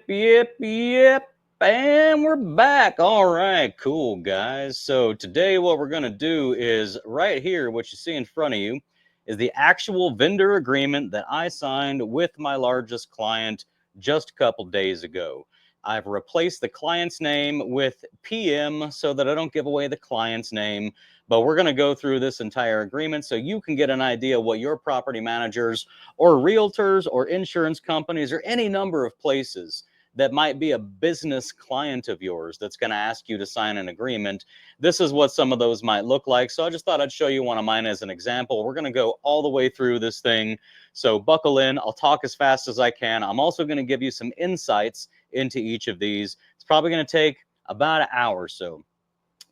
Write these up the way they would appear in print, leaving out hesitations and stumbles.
Yep. And we're back. All right, cool, guys. So today what we're going to do is right here, what you see in front of you is the actual vendor agreement that I signed with my largest client just a couple days ago. I've replaced the client's name with PM so that I don't give away the client's name. But we're going to go through this entire agreement so you can get an idea what your property managers or realtors or insurance companies or any number of places that might be a business client of yours that's going to ask you to sign an agreement. This is what some of those might look like. So I just thought I'd show you one of mine as an example. We're going to go all the way through this thing. So buckle in. I'll talk as fast as I can. I'm also going to give you some insights into each of these. It's probably going to take about an hour or so.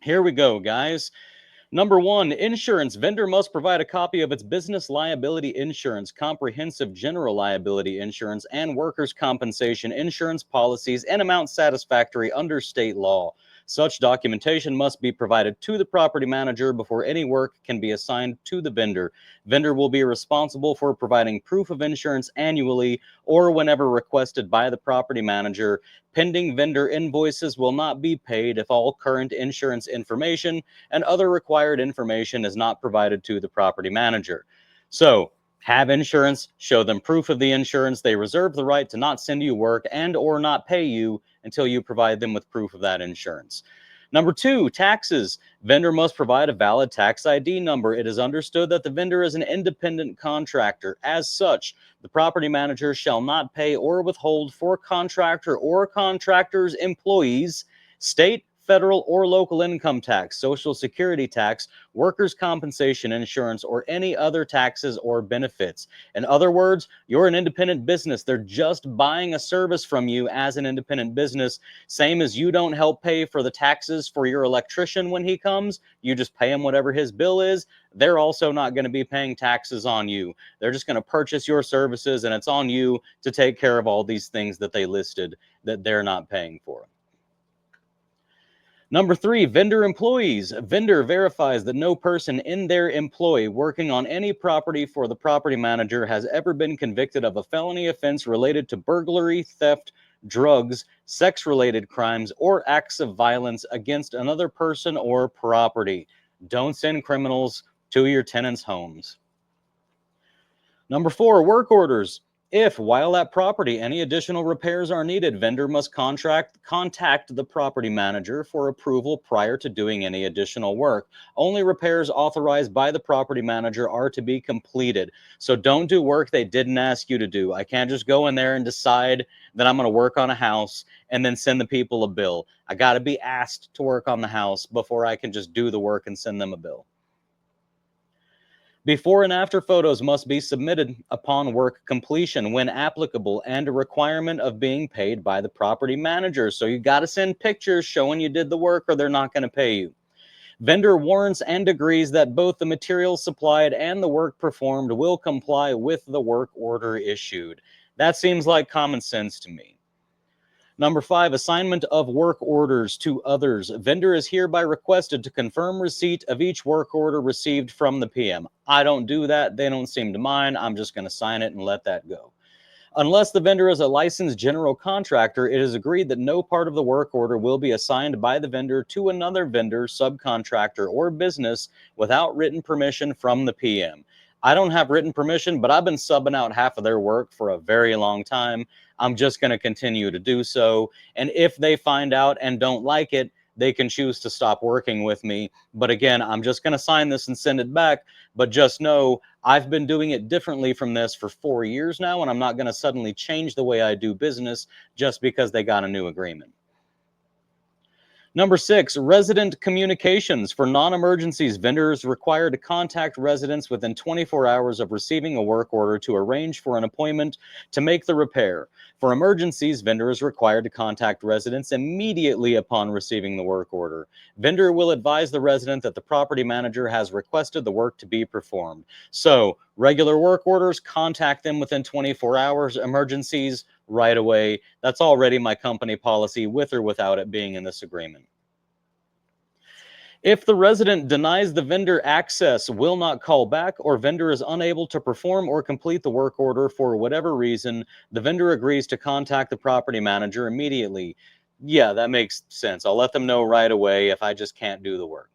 Here we go, guys. Number one, insurance. Vendor must provide a copy of its business liability insurance, comprehensive general liability insurance, and workers' compensation insurance policies and amounts satisfactory under state law. Such documentation must be provided to the property manager before any work can be assigned to the vendor. Vendor will be responsible for providing proof of insurance annually or whenever requested by the property manager. Pending vendor invoices will not be paid if all current insurance information and other required information is not provided to the property manager. So, have insurance, show them proof of the insurance. They reserve the right to not send you work and or not pay you until you provide them with proof of that insurance. Number two, taxes. Vendor must provide a valid tax ID number. It is understood that the vendor is an independent contractor. As such, the property manager shall not pay or withhold for contractor or contractor's employees state, federal, or local income tax, social security tax, workers' compensation insurance, or any other taxes or benefits. In other words, you're an independent business. They're just buying a service from you as an independent business. Same as you don't help pay for the taxes for your electrician when he comes. You just pay him whatever his bill is. They're also not going to be paying taxes on you. They're just going to purchase your services, and it's on you to take care of all these things that they listed that they're not paying for. Number three, vendor employees. Vendor verifies that no person in their employ working on any property for the property manager has ever been convicted of a felony offense related to burglary, theft, drugs, sex-related crimes, or acts of violence against another person or property. Don't send criminals to your tenants' homes. Number four, work orders. If, while at property, any additional repairs are needed, vendor must contact the property manager for approval prior to doing any additional work. Only repairs authorized by the property manager are to be completed. So don't do work they didn't ask you to do. I can't just go in there and decide that I'm going to work on a house and then send the people a bill. I got to be asked to work on the house before I can just do the work and send them a bill. Before and after photos must be submitted upon work completion when applicable, and a requirement of being paid by the property manager. So you got to send pictures showing you did the work or they're not going to pay you. Vendor warrants and agrees that both the materials supplied and the work performed will comply with the work order issued. That seems like common sense to me. Number five, assignment of work orders to others. Vendor is hereby requested to confirm receipt of each work order received from the PM. I don't do that. They don't seem to mind. I'm just going to sign it and let that go. Unless the vendor is a licensed general contractor, it is agreed that no part of the work order will be assigned by the vendor to another vendor, subcontractor, or business without written permission from the PM. I don't have written permission, but I've been subbing out half of their work for a very long time. I'm just going to continue to do so. And if they find out and don't like it, they can choose to stop working with me. But again, I'm just going to sign this and send it back. But just know I've been doing it differently from this for 4 years now, and I'm not going to suddenly change the way I do business just because they got a new agreement. Number six, resident communications. For non-emergencies, vendors required to contact residents within 24 hours of receiving a work order to arrange for an appointment to make the repair. For emergencies, vendor is required to contact residents immediately upon receiving the work order. Vendor will advise the resident that the property manager has requested the work to be performed. So, regular work orders, contact them within 24 hours. Emergencies, right away. That's already my company policy, with or without it being in this agreement. If the resident denies the vendor access, will not call back, or vendor is unable to perform or complete the work order for whatever reason, the vendor agrees to contact the property manager immediately. Yeah, that makes sense. I'll let them know right away if I just can't do the work.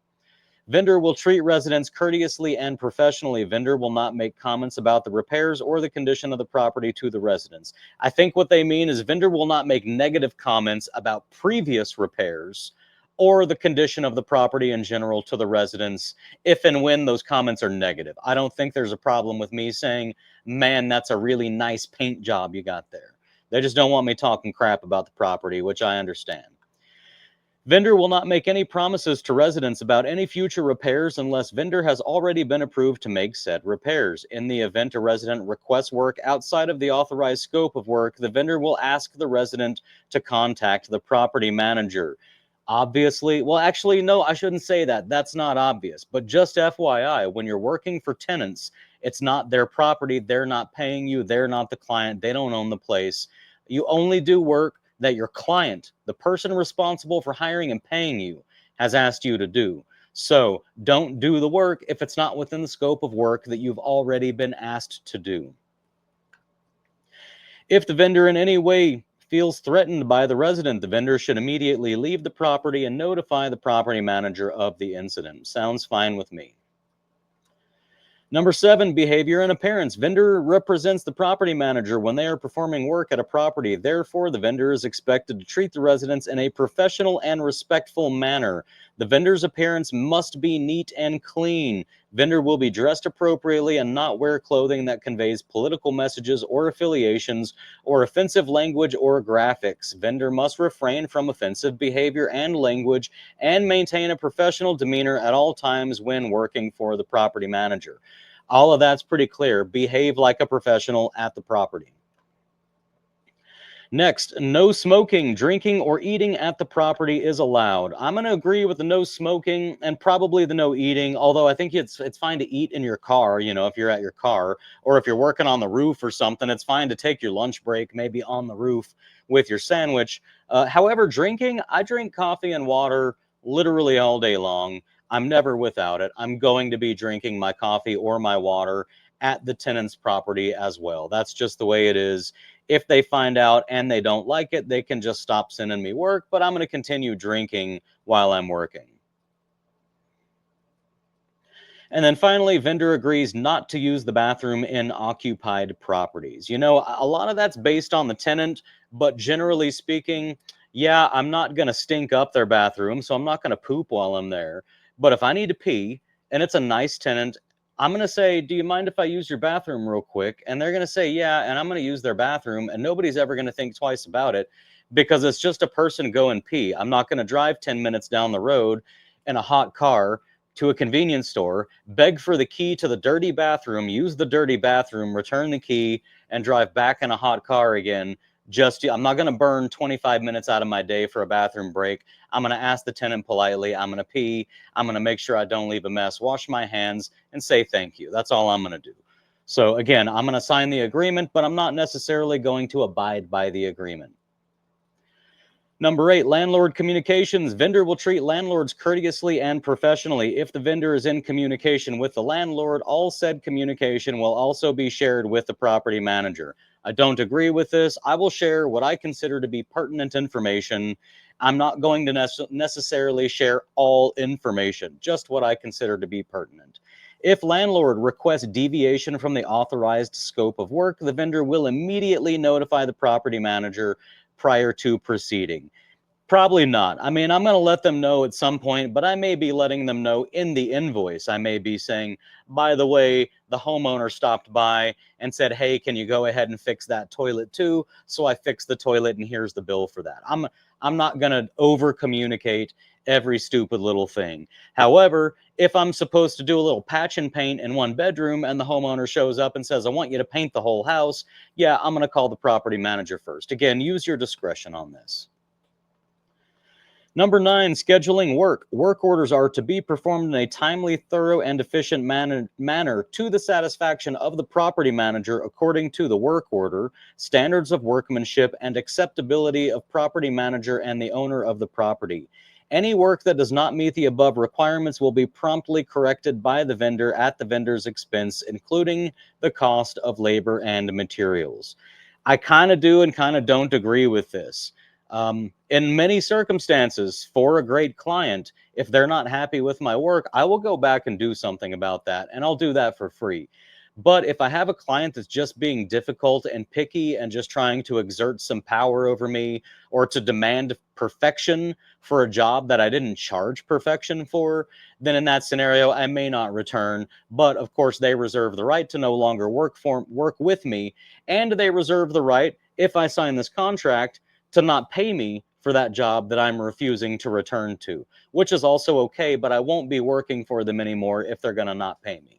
Vendor will treat residents courteously and professionally. Vendor will not make comments about the repairs or the condition of the property to the residents. I think what they mean is vendor will not make negative comments about previous repairs or the condition of the property in general to the residents if and when those comments are negative. I don't think there's a problem with me saying, man, that's a really nice paint job you got there. They just don't want me talking crap about the property, which I understand. Vendor will not make any promises to residents about any future repairs unless vendor has already been approved to make said repairs. In the event a resident requests work outside of the authorized scope of work, the vendor will ask the resident to contact the property manager. Obviously, well, actually, no, I shouldn't say that. That's not obvious. But just FYI, when you're working for tenants, it's not their property. They're not paying you. They're not the client. They don't own the place. You only do work that your client, the person responsible for hiring and paying you, has asked you to do. So don't do the work if it's not within the scope of work that you've already been asked to do. If the vendor in any way feels threatened by the resident, the vendor should immediately leave the property and notify the property manager of the incident. Sounds fine with me. Number 7, behavior and appearance. Vendor represents the property manager when they are performing work at a property. Therefore, the vendor is expected to treat the residents in a professional and respectful manner. The vendor's appearance must be neat and clean. Vendor will be dressed appropriately and not wear clothing that conveys political messages or affiliations or offensive language or graphics. Vendor must refrain from offensive behavior and language and maintain a professional demeanor at all times when working for the property manager. All of that's pretty clear. Behave like a professional at the property. Next, no smoking, drinking, or eating at the property is allowed. I'm going to agree with the no smoking and probably the no eating, although I think it's fine to eat in your car, you know, if you're at your car, or if you're working on the roof or something, it's fine to take your lunch break, maybe on the roof with your sandwich. However, drinking, I drink coffee and water literally all day long. I'm never without it. I'm going to be drinking my coffee or my water at the tenant's property as well. That's just the way it is. If they find out and they don't like it, they can just stop sending me work, but I'm going to continue drinking while I'm working. And then finally, vendor agrees not to use the bathroom in occupied properties. You know, a lot of that's based on the tenant, but generally speaking, yeah, I'm not going to stink up their bathroom, so I'm not going to poop while I'm there. But if I need to pee and it's a nice tenant, I'm going to say, do you mind if I use your bathroom real quick? And they're going to say, yeah, and I'm going to use their bathroom, and nobody's ever going to think twice about it because it's just a person go and pee. I'm not going to drive 10 minutes down the road in a hot car to a convenience store, beg for the key to the dirty bathroom, use the dirty bathroom, return the key, and drive back in a hot car again. I'm not going to burn 25 minutes out of my day for a bathroom break. I'm going to ask the tenant politely. I'm going to pee. I'm going to make sure I don't leave a mess, wash my hands, and say thank you. That's all I'm going to do. So again, I'm going to sign the agreement, but I'm not necessarily going to abide by the agreement. Number 8, landlord communications. Vendor will treat landlords courteously and professionally. If the vendor is in communication with the landlord, all said communication will also be shared with the property manager. I don't agree with this. I will share what I consider to be pertinent information. I'm not going to necessarily share all information, just what I consider to be pertinent. If landlord requests deviation from the authorized scope of work, the vendor will immediately notify the property manager prior to proceeding. Probably not. I mean, I'm going to let them know at some point, but I may be letting them know in the invoice. I may be saying, by the way, the homeowner stopped by and said, hey, can you go ahead and fix that toilet too? So I fixed the toilet and here's the bill for that. I'm not going to over communicate every stupid little thing. However, if I'm supposed to do a little patch and paint in one bedroom and the homeowner shows up and says, I want you to paint the whole house, yeah, I'm going to call the property manager first. Again, use your discretion on this. Number 9, scheduling work. Work orders are to be performed in a timely, thorough, and efficient manner to the satisfaction of the property manager according to the work order, standards of workmanship, and acceptability of property manager and the owner of the property. Any work that does not meet the above requirements will be promptly corrected by the vendor at the vendor's expense, including the cost of labor and materials. I kind of do and kind of don't agree with this. In many circumstances, for a great client, if they're not happy with my work, I will go back and do something about that, and I'll do that for free. But if I have a client that's just being difficult and picky and just trying to exert some power over me or to demand perfection for a job that I didn't charge perfection for, then in that scenario, I may not return. But of course, they reserve the right to no longer work with me, and they reserve the right, if I sign this contract, to not pay me for that job that I'm refusing to return to, which is also okay, but I won't be working for them anymore if they're going to not pay me.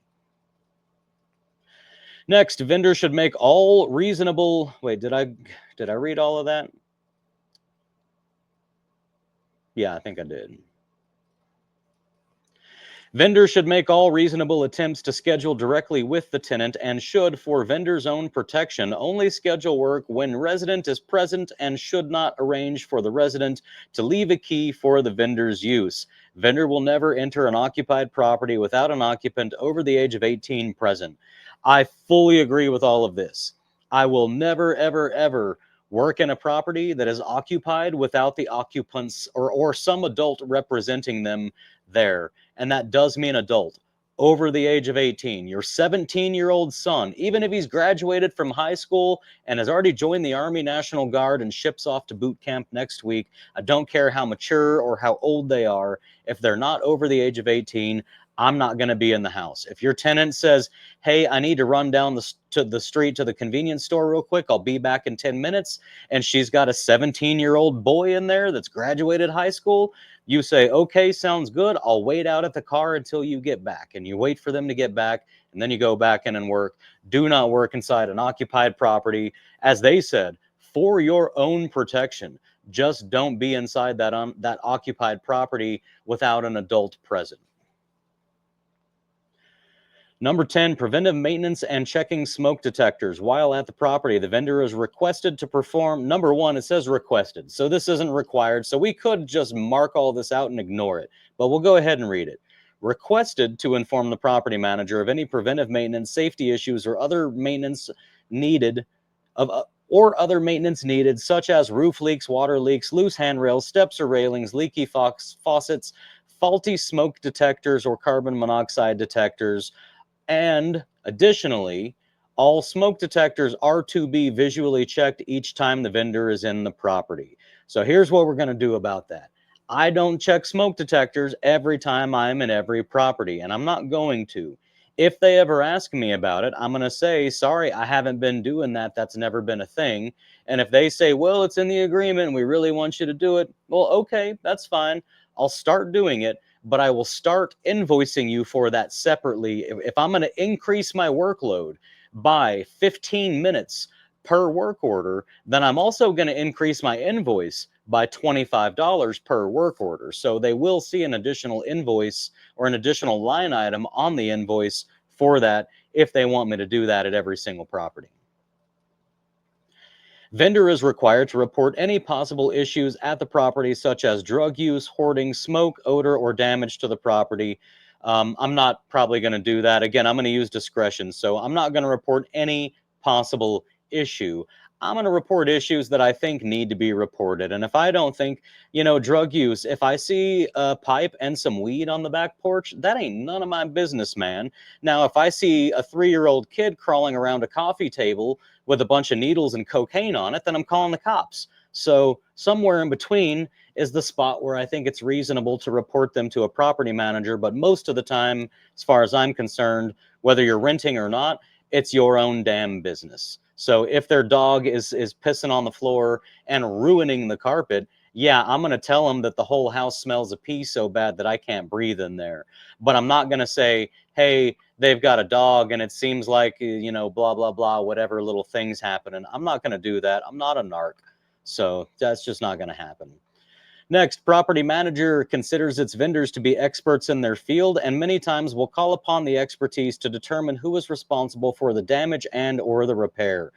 Next, vendors should make all reasonable... Wait, did I read all of that? Yeah, I think I did. Vendors should make all reasonable attempts to schedule directly with the tenant and should, for vendor's own protection, only schedule work when resident is present and should not arrange for the resident to leave a key for the vendor's use. Vendor will never enter an occupied property without an occupant over the age of 18 present. I fully agree with all of this. I will never, ever, ever work in a property that is occupied without the occupants or some adult representing them there. And that does mean adult, over the age of 18. Your 17-year-old son, even if he's graduated from high school and has already joined the Army National Guard and ships off to boot camp next week, I don't care how mature or how old they are. If they're not over the age of 18, I'm not going to be in the house. If your tenant says, hey, I need to run down the street to the convenience store real quick, I'll be back in 10 minutes, and she's got a 17-year-old boy in there that's graduated high school, you say, okay, sounds good. I'll wait out at the car until you get back. And you wait for them to get back, and then you go back in and work. Do not work inside an occupied property. As they said, for your own protection, just don't be inside that occupied property without an adult present. Number 10, preventive maintenance and checking smoke detectors. While at the property, the vendor is requested to perform... Number 1, it says requested, so this isn't required. So we could just mark all this out and ignore it, but we'll go ahead and read it. Requested to inform the property manager of any preventive maintenance, safety issues, or other maintenance needed, such as roof leaks, water leaks, loose handrails, steps or railings, leaky faucets, faulty smoke detectors or carbon monoxide detectors. And additionally, all smoke detectors are to be visually checked each time the vendor is in the property. So here's what we're going to do about that. I don't check smoke detectors every time I'm in every property, and I'm not going to. If they ever ask me about it, I'm going to say, sorry, I haven't been doing that. That's never been a thing. And if they say, well, it's in the agreement and we really want you to do it, well, okay, that's fine. I'll start doing it, but I will start invoicing you for that separately. If I'm going to increase my workload by 15 minutes per work order, then I'm also going to increase my invoice by $25 per work order. So they will see an additional invoice or an additional line item on the invoice for that if they want me to do that at every single property. Vendor is required to report any possible issues at the property, such as drug use, hoarding, smoke, odor, or damage to the property. I'm not probably going to do that. Again, I'm going to use discretion. So I'm not going to report any possible issue. I'm going to report issues that I think need to be reported. And if I don't think, drug use, if I see a pipe and some weed on the back porch, that ain't none of my business, man. Now, if I see a 3-year-old kid crawling around a coffee table with a bunch of needles and cocaine on it, then I'm calling the cops. So somewhere in between is the spot where I think it's reasonable to report them to a property manager. But most of the time, as far as I'm concerned, whether you're renting or not, it's your own damn business. So if their dog is pissing on the floor and ruining the carpet, yeah, I'm going to tell them that the whole house smells of pee so bad that I can't breathe in there. But I'm not going to say, hey, they've got a dog and it seems like, blah, blah, blah, whatever little things happening. I'm not going to do that. I'm not a narc. So that's just not going to happen. Next, property manager considers its vendors to be experts in their field and many times will call upon the expertise to determine who is responsible for the damage and or the repair,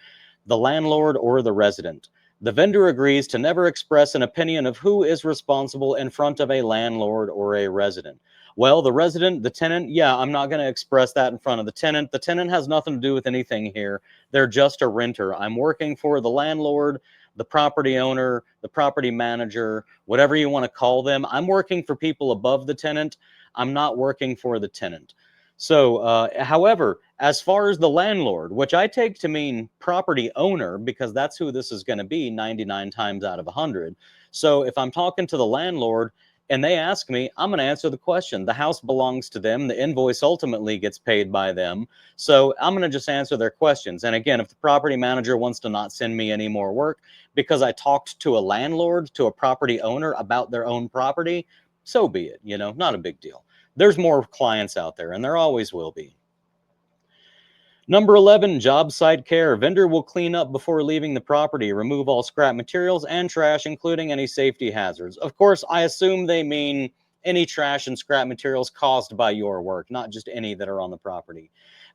the landlord or the resident. The vendor agrees to never express an opinion of who is responsible in front of a landlord or a resident. Well, the resident, the tenant, yeah, I'm not going to express that in front of the tenant. The tenant has nothing to do with anything here. They're just a renter. I'm working for the landlord, the property owner, the property manager, whatever you want to call them. I'm working for people above the tenant. I'm not working for the tenant. So, however, as far as the landlord, which I take to mean property owner, because that's who this is going to be 99 times out of 100. So if I'm talking to the landlord and they ask me, I'm going to answer the question. The house belongs to them. The invoice ultimately gets paid by them. So I'm going to just answer their questions. And again, if the property manager wants to not send me any more work because I talked to a landlord, to a property owner about their own property, so be it, you know, not a big deal. There's more clients out there, and there always will be. Number 11, job site care. Vendor will clean up before leaving the property, remove all scrap materials and trash, including any safety hazards. Of course, I assume they mean any trash and scrap materials caused by your work, not just any that are on the property.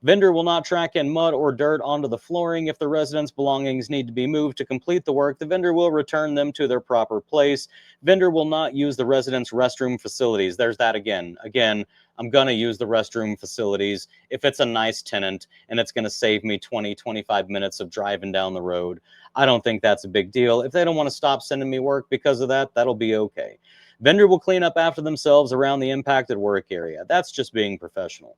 Vendor will not track in mud or dirt onto the flooring. If the resident's belongings need to be moved to complete the work, the vendor will return them to their proper place. Vendor will not use the resident's restroom facilities. There's that again. Again, I'm going to use the restroom facilities if it's a nice tenant and it's going to save me 20, 25 minutes of driving down the road. I don't think that's a big deal. If they don't want to stop sending me work because of that, that'll be okay. Vendor will clean up after themselves around the impacted work area. That's just being professional.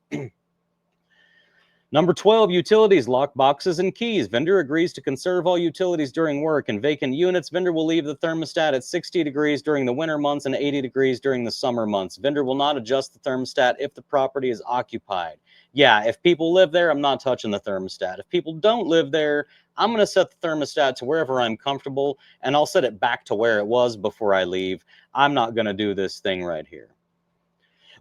Number 12, utilities, lock boxes, and keys. Vendor agrees to conserve all utilities during work. In vacant units, vendor will leave the thermostat at 60 degrees during the winter months and 80 degrees during the summer months. Vendor will not adjust the thermostat if the property is occupied. Yeah, if people live there, I'm not touching the thermostat. If people don't live there, I'm going to set the thermostat to wherever I'm comfortable, and I'll set it back to where it was before I leave. I'm not going to do this thing right here.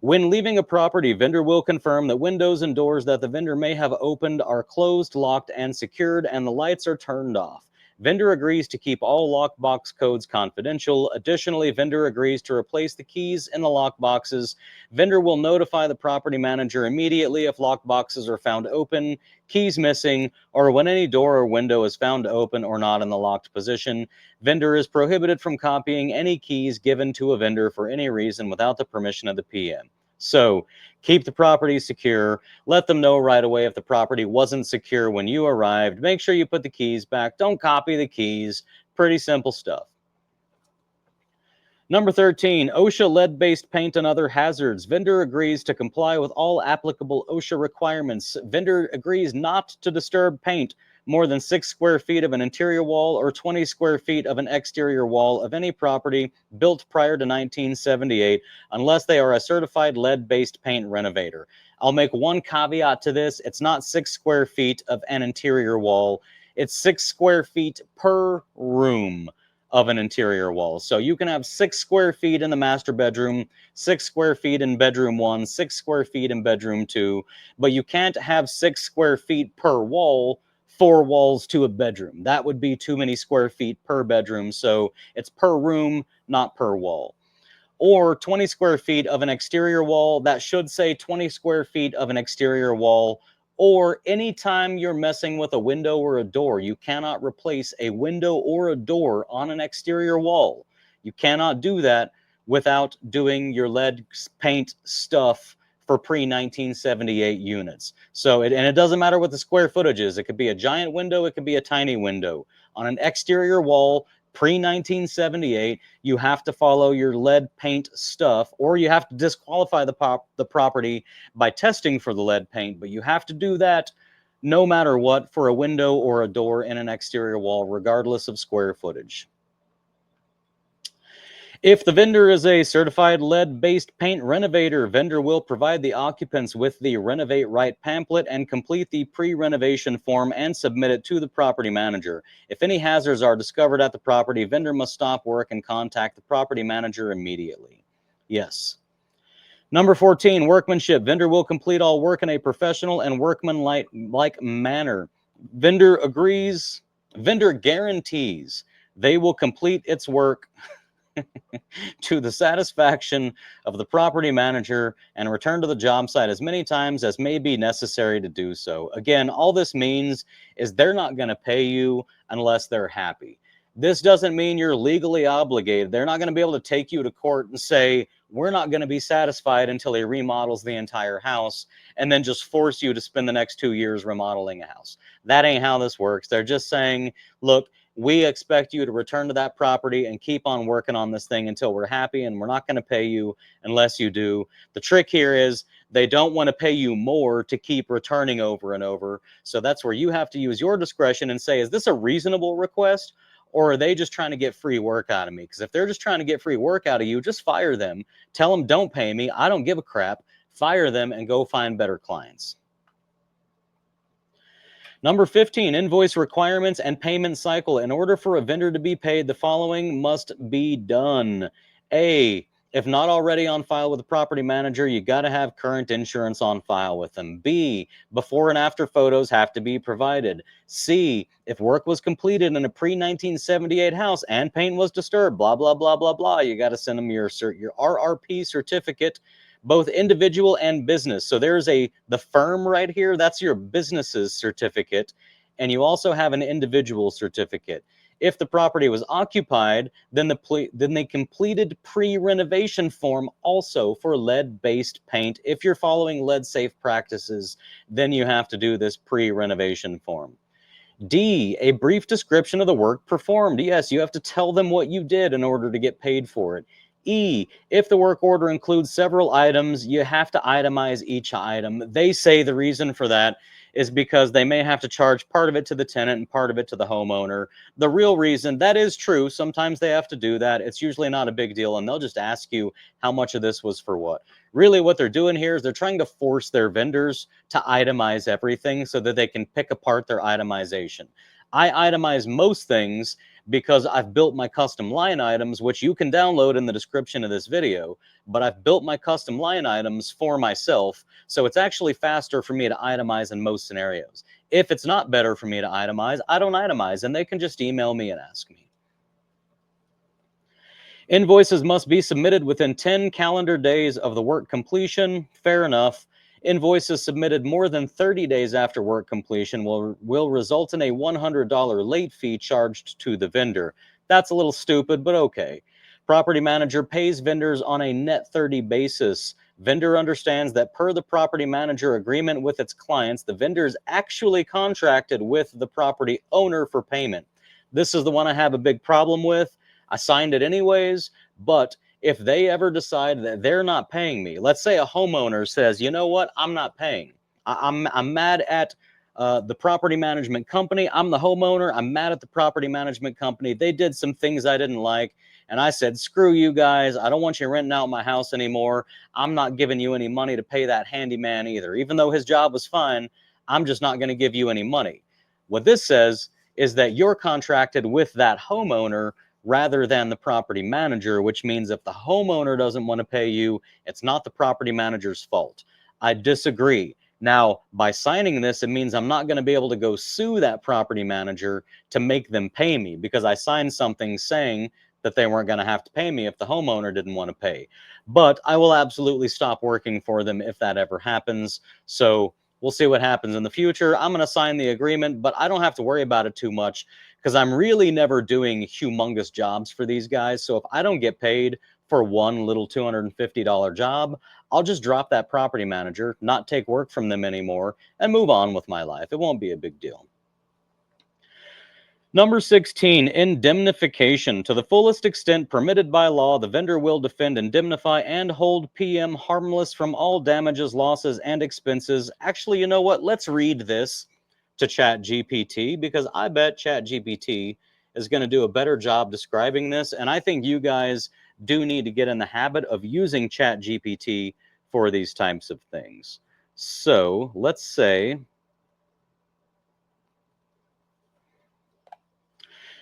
When leaving a property, vendor will confirm that windows and doors that the vendor may have opened are closed, locked, and secured, and the lights are turned off. Vendor agrees to keep all lockbox codes confidential. Additionally, vendor agrees to replace the keys in the lockboxes. Vendor will notify the property manager immediately if lockboxes are found open, keys missing, or when any door or window is found open or not in the locked position. Vendor is prohibited from copying any keys given to a vendor for any reason without the permission of the PM. So keep the property secure. Let them know right away if the property wasn't secure when you arrived. Make sure you put the keys back. Don't copy the keys. Pretty simple stuff. Number 13, OSHA lead-based paint and other hazards. Vendor agrees to comply with all applicable OSHA requirements. Vendor agrees not to disturb paint more than 6 square feet of an interior wall or 20 square feet of an exterior wall of any property built prior to 1978 unless they are a certified lead-based paint renovator. I'll make one caveat to this. It's not 6 square feet of an interior wall. It's 6 square feet per room of an interior wall. So you can have 6 square feet in the master bedroom, 6 square feet in bedroom 1, 6 square feet in bedroom 2, but you can't have 6 square feet per wall, 4 walls to a bedroom. That would be too many square feet per bedroom. So it's per room, not per wall. Or 20 square feet of an exterior wall. That should say 20 square feet of an exterior wall. Or anytime you're messing with a window or a door, you cannot replace a window or a door on an exterior wall. You cannot do that without doing your lead paint stuff for pre-1978 units. So, and it doesn't matter what the square footage is. It could be a giant window, it could be a tiny window. On an exterior wall, pre-1978, you have to follow your lead paint stuff, or you have to disqualify the property by testing for the lead paint, but you have to do that no matter what for a window or a door in an exterior wall, regardless of square footage. If the vendor is a certified lead-based paint renovator, vendor will provide the occupants with the Renovate Right pamphlet and complete the pre-renovation form and submit it to the property manager. If any hazards are discovered at the property, vendor must stop work and contact the property manager immediately. Yes. Number 14, workmanship. Vendor will complete all work in a professional and workmanlike manner. Vendor guarantees they will complete its work to the satisfaction of the property manager and return to the job site as many times as may be necessary to do so. Again, all this means is they're not going to pay you unless they're happy. This doesn't mean you're legally obligated. They're not going to be able to take you to court and say, we're not going to be satisfied until he remodels the entire house, and then just force you to spend the next 2 years remodeling a house. That ain't how this works. They're just saying, look, we expect you to return to that property and keep on working on this thing until we're happy, and we're not going to pay you unless you do. The trick here is they don't want to pay you more to keep returning over and over. So that's where you have to use your discretion and say, is this a reasonable request? Or are they just trying to get free work out of me? Because if they're just trying to get free work out of you, just fire them. Tell them, don't pay me. I don't give a crap. Fire them and go find better clients. Number 15, invoice requirements and payment cycle. In order for a vendor to be paid, the following must be done. A, if not already on file with the property manager, you got to have current insurance on file with them. B, before and after photos have to be provided. C, if work was completed in a pre-1978 house and paint was disturbed, blah, blah, blah, blah, blah, you got to send them your RRP certificate, both individual and business. So there's the firm right here, that's your business's certificate, and you also have an individual certificate. If the property was occupied, then the completed pre-renovation form also for lead-based paint. If you're following lead-safe practices, then you have to do this pre-renovation form. D, a brief description of the work performed. Yes, you have to tell them what you did in order to get paid for it. E, if the work order includes several items, you have to itemize each item. They say the reason for that is because they may have to charge part of it to the tenant and part of it to the homeowner. The real reason, that is true, sometimes they have to do that. It's usually not a big deal, and they'll just ask you how much of this was for what. Really what they're doing here is they're trying to force their vendors to itemize everything so that they can pick apart their itemization. I itemize most things because I've built my custom line items, which you can download in the description of this video, but I've built my custom line items for myself, so it's actually faster for me to itemize in most scenarios. If it's not better for me to itemize, I don't itemize, and they can just email me and ask me. Invoices must be submitted within 10 calendar days of the work completion. Fair enough. Invoices submitted more than 30 days after work completion will result in a $100 late fee charged to the vendor. That's a little stupid, but okay. Property manager pays vendors on a net 30 basis. Vendor understands that per the property manager agreement with its clients, the vendor is actually contracted with the property owner for payment. This is the one I have a big problem with. I signed it anyways, but if they ever decide that they're not paying me, let's say a homeowner says, you know what, I'm not paying. I'm mad at the property management company. I'm the homeowner. I'm mad at the property management company. They did some things I didn't like. And I said, screw you guys. I don't want you renting out my house anymore. I'm not giving you any money to pay that handyman either. Even though his job was fine, I'm just not going to give you any money. What this says is that you're contracted with that homeowner rather than the property manager, which means if the homeowner doesn't want to pay you, it's not the property manager's fault. I disagree. Now, by signing this, it means I'm not going to be able to go sue that property manager to make them pay me because I signed something saying that they weren't going to have to pay me if the homeowner didn't want to pay. But I will absolutely stop working for them if that ever happens. So we'll see what happens in the future. I'm going to sign the agreement, but I don't have to worry about it too much because I'm really never doing humongous jobs for these guys. So if I don't get paid for one little $250 job, I'll just drop that property manager, not take work from them anymore, and move on with my life. It won't be a big deal. Number 16, indemnification. To the fullest extent permitted by law, the vendor will defend, indemnify, and hold PM harmless from all damages, losses, and expenses. Actually, you know what? Let's read this to ChatGPT because I bet ChatGPT is going to do a better job describing this. And I think you guys do need to get in the habit of using ChatGPT for these types of things. So let's say,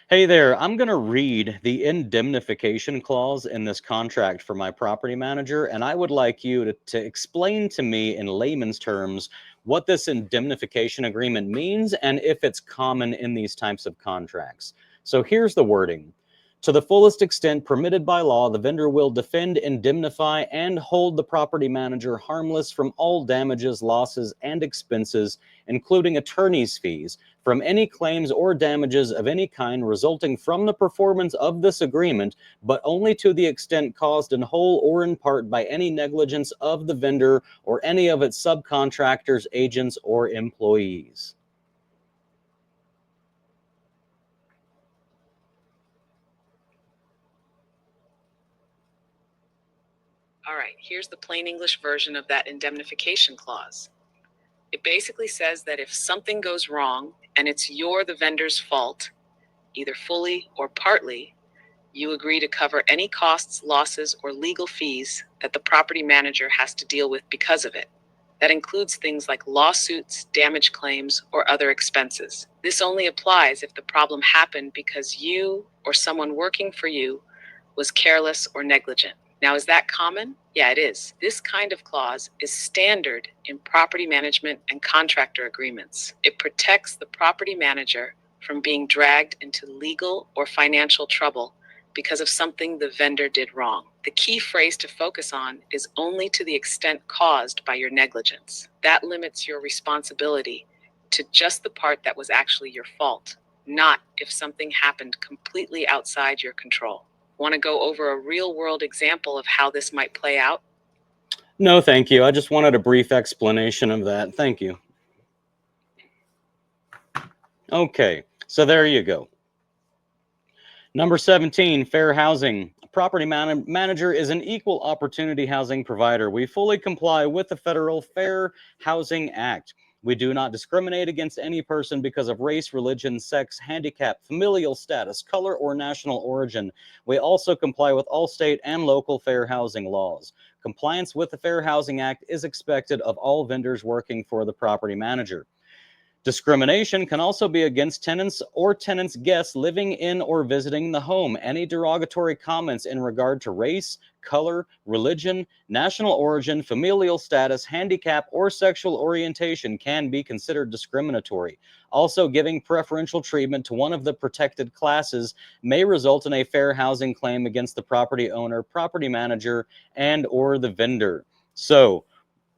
hey there, I'm going to read the indemnification clause in this contract for my property manager, and I would like you to explain to me in layman's terms what this indemnification agreement means and if it's common in these types of contracts. So here's the wording. To the fullest extent permitted by law, the vendor will defend, indemnify, and hold the property manager harmless from all damages, losses, and expenses, including attorney's fees, from any claims or damages of any kind resulting from the performance of this agreement, but only to the extent caused in whole or in part by any negligence of the vendor or any of its subcontractors, agents, or employees. All right, here's the plain English version of that indemnification clause. It basically says that if something goes wrong and it's the vendor's fault, either fully or partly, you agree to cover any costs, losses, or legal fees that the property manager has to deal with because of it. That includes things like lawsuits, damage claims, or other expenses. This only applies if the problem happened because you or someone working for you was careless or negligent. Now, is that common? Yeah, it is. This kind of clause is standard in property management and contractor agreements. It protects the property manager from being dragged into legal or financial trouble because of something the vendor did wrong. The key phrase to focus on is only to the extent caused by your negligence. That limits your responsibility to just the part that was actually your fault, not if something happened completely outside your control. Want to go over a real-world example of how this might play out? No, thank you. I just wanted a brief explanation of that. Thank you. Okay, so there you go. Number 17, fair housing. A property manager is an equal opportunity housing provider. We fully comply with the Federal Fair Housing Act. We do not discriminate against any person because of race, religion, sex, handicap, familial status, color, or national origin. We also comply with all state and local fair housing laws. Compliance with the Fair Housing Act is expected of all vendors working for the property manager. Discrimination can also be against tenants or tenants' guests living in or visiting the home. Any derogatory comments in regard to race, color, religion, national origin, familial status, handicap, or sexual orientation can be considered discriminatory. Also, giving preferential treatment to one of the protected classes may result in a fair housing claim against the property owner, property manager, and/or the vendor. So,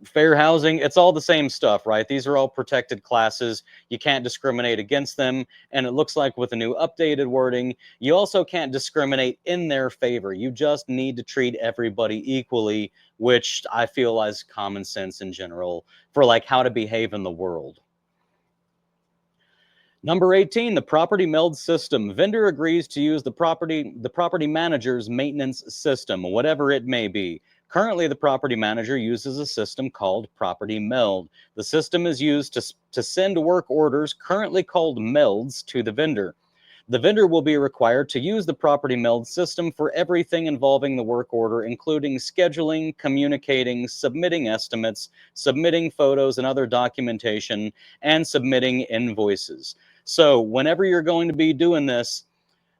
fair housing, it's all the same stuff, right? These are all protected classes. You can't discriminate against them. And it looks like with the new updated wording, you also can't discriminate in their favor. You just need to treat everybody equally, which I feel is common sense in general for like how to behave in the world. Number 18, the property meld system. Vendor agrees to use the property manager's maintenance system, whatever it may be. Currently, the property manager uses a system called property meld. The system is used to send work orders, currently called melds, to the vendor. The vendor will be required to use the property meld system for everything involving the work order, including scheduling, communicating, submitting estimates, submitting photos and other documentation, and submitting invoices. So whenever you're going to be doing this,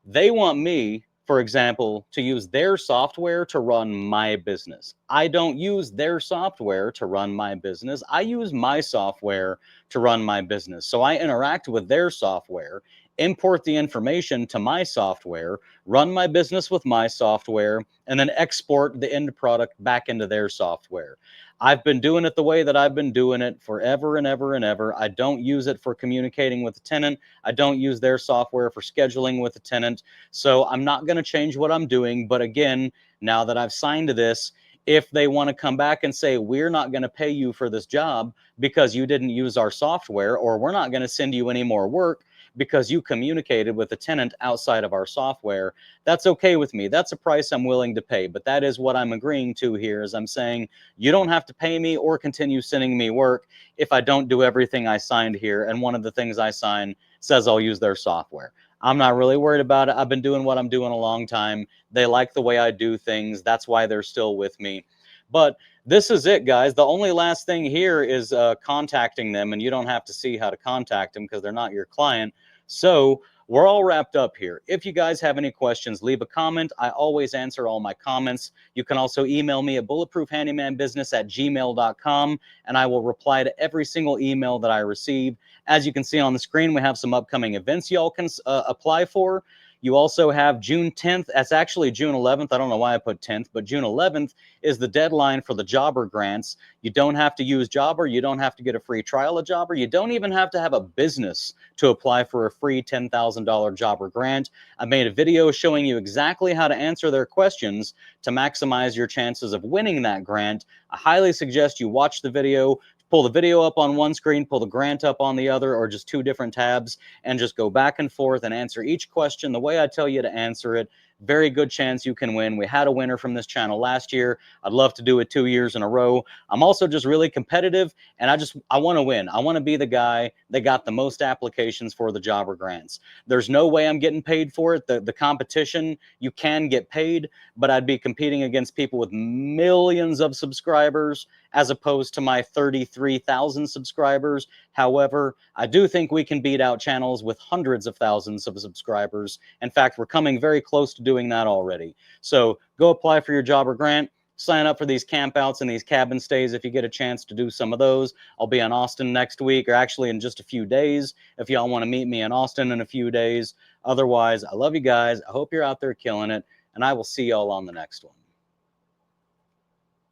they want me, for example, to use their software to run my business. I don't use their software to run my business. I use my software to run my business. So I interact with their software, import the information to my software, run my business with my software, and then export the end product back into their software. I've been doing it the way that I've been doing it forever and ever and ever. I don't use it for communicating with the tenant. I don't use their software for scheduling with the tenant. So I'm not going to change what I'm doing. But again, now that I've signed this, if they want to come back and say, we're not going to pay you for this job because you didn't use our software, or we're not going to send you any more work because you communicated with the tenant outside of our software, that's okay with me. That's a price I'm willing to pay. But that is what I'm agreeing to here, is I'm saying you don't have to pay me or continue sending me work if I don't do everything I signed here. And one of the things I sign says I'll use their software. I'm not really worried about it. I've been doing what I'm doing a long time. They like the way I do things. That's why they're still with me. But this is it, guys. The only last thing here is contacting them, and you don't have to see how to contact them because they're not your client. So we're all wrapped up here. If you guys have any questions, leave a comment. I always answer all my comments. You can also email me at bulletproofhandymanbusiness@gmail.com, and I will reply to every single email that I receive. As you can see on the screen, we have some upcoming events y'all can apply for. You also have June 10th. That's actually June 11th. I don't know why I put 10th, but June 11th is the deadline for the Jobber grants. You don't have to use Jobber. You don't have to get a free trial of Jobber. You don't even have to have a business to apply for a free $10,000 Jobber grant. I made a video showing you exactly how to answer their questions to maximize your chances of winning that grant. I highly suggest you watch the video, pull the video up on one screen, pull the grant up on the other, or just two different tabs, and just go back and forth and answer each question the way I tell you to answer it. Very good chance you can win. We had a winner from this channel last year. I'd love to do it 2 years in a row. I'm also just really competitive, and I want to win. I want to be the guy that got the most applications for the Jobber grants. There's no way I'm getting paid for it. The competition, you can get paid, but I'd be competing against people with millions of subscribers as opposed to my 33,000 subscribers. However, I do think we can beat out channels with hundreds of thousands of subscribers. In fact, we're coming very close to doing that already. So go apply for your Jobber grant. Sign up for these campouts and these cabin stays if you get a chance to do some of those. I'll be in Austin next week, or actually in just a few days, if y'all want to meet me in Austin in a few days. Otherwise, I love you guys. I hope you're out there killing it, and I will see y'all on the next one.